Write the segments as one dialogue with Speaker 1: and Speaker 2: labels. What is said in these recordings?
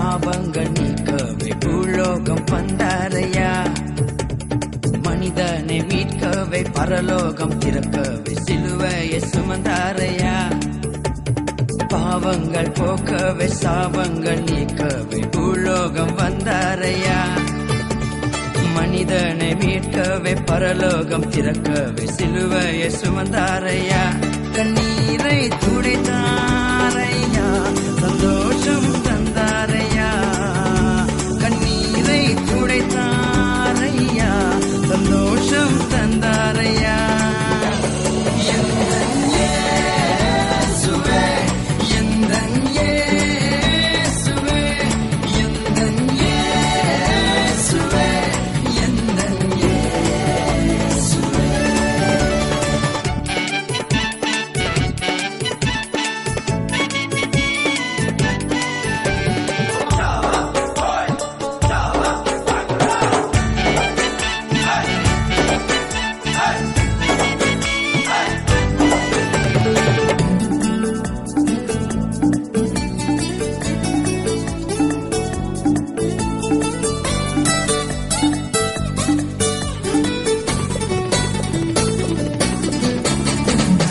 Speaker 1: பாவங்கள் நீக்கவே பூலோகம் வந்தாரையா. மனிதனை மீட்கவே பரலோகம் திறக்கவே சிலுவையை சுமந்தாரையா. பாவங்கள் போக்கவே சாபங்கள் நீக்கவே பூலோகம் வந்தாரையா. மனிதனை மீட்கவே பரலோகம் திறக்கவே சிலுவையை சுமந்தாரையா. கண்ணீரை துடைத்தாரையா, சந்தோஷம் தந்தாரையா. கண்ணீரை துடைத்தாரையா, சந்தோஷம் தந்தாரையா.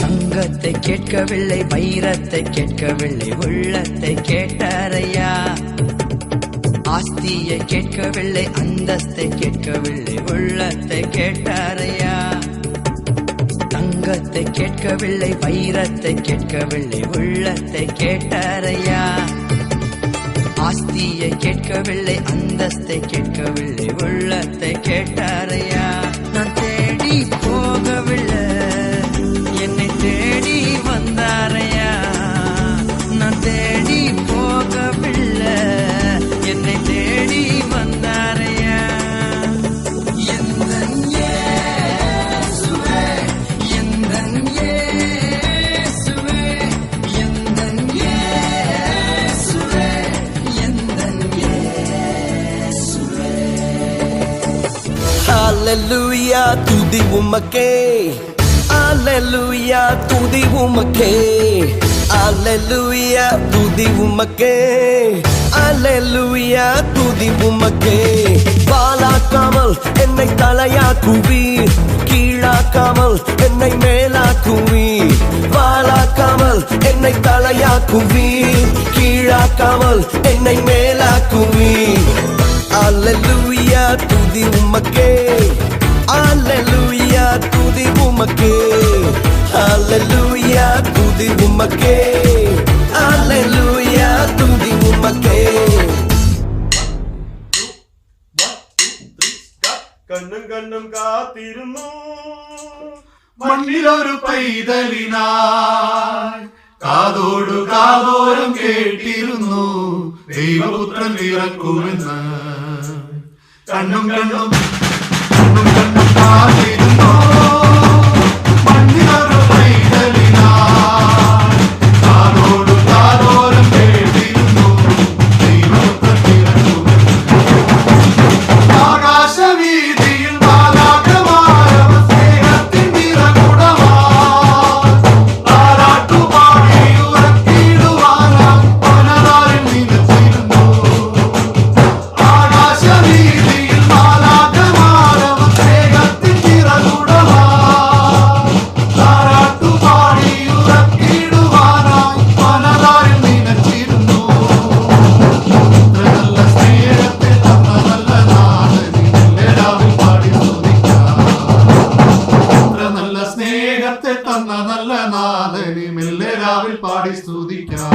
Speaker 1: தங்கத்தை கேட்கவில்லை, வைரத்தை கேட்கவில்லை, உள்ளத்தை கேட்டாரையா. ஆஸ்தியை கேட்கவில்லை, அந்தஸ்தை கேட்கவில்லை, உள்ளத்தை கேட்டாரையா. தங்கத்தை கேட்கவில்லை, வைரத்தை கேட்கவில்லை, உள்ளத்தை கேட்டாரையா. ஆஸ்தியை கேட்கவில்லை, அந்தஸ்தை கேட்கவில்லை, உள்ளத்தை கேட்டாரையா. நான் தேடி போகவில்லை, என்னை தேடி வந்தாரையா. நான் தேடி போகவில்லை, என்னை தேடி வந்தாரையா. எந்தன் இயேசுவே, எந்தன் இயேசுவே, எந்தன் இயேசுவே, எந்தன் இயேசுவே.
Speaker 2: Hallelujah, துதி உமக்கே. Alleluia, துதி உமக்கே. Alleluia, துதி உமக்கே. Alleluia, துதி உமக்கே. வாலாக்காமல் என்னை தலையாக்குவீர், கீழாக்காமல் என்னை மேலாக்குவீர். வாலாக்காமல் என்னை தலையாக்குவீர், கீழாக்காமல் என்னை மேலாக்குவீர். Alleluia, துதி உமக்கே. Alleluia, துதி உமக்கே. Alleluia, துதி உமக்கே. Alleluia, துதி உமக்கே.
Speaker 3: കണ്ണും കണ്ണും കാത്തിരുന്നു മണ്ണിലൊരു പൈതലിനായി, കാതോടു കാതോരം കേട്ടിരുന്നു ദൈവപുത്രൻ പിറക്കുമെന്ന്. കണ്ണും കണ്ണും കണ്ണും കണ്ണും കാത്തിരുന്നു മണ്ണിലൊരു പൈതലിനായി, കാതോടു കാതോരം കേട്ടിരുന്നു ദൈവപുത്രൻ പിറക്കുമെന്ന്. ആകാശവീതിയിൽ മാലാഖമാരവ സ്നേഹത്തിൻ നിറകുടമായി, താരാട്ടുപാടി ഉറക്കിടുവാനായി പലതാരിൽ നിലച്ചിരുന്നു. ആകാശവീതിയിൽ മാലാഖമാരവ സ്നേഹത്തിൻ നിറകുടമായി, താരാട്ടുപാടി ഉറക്കിടുവാനായി പലതാരിൽ നിലച്ചിരുന്നു. നല്ല സ്നേഹത്തെ തന്ന നല്ല നാളെ പാടി സ്തുതിക്കാം. നല്ല സ്നേഹത്തെ തന്ന നല്ല നാളെ മെല്ലെ രാവിൽ പാടി സ്തുതിക്കാം.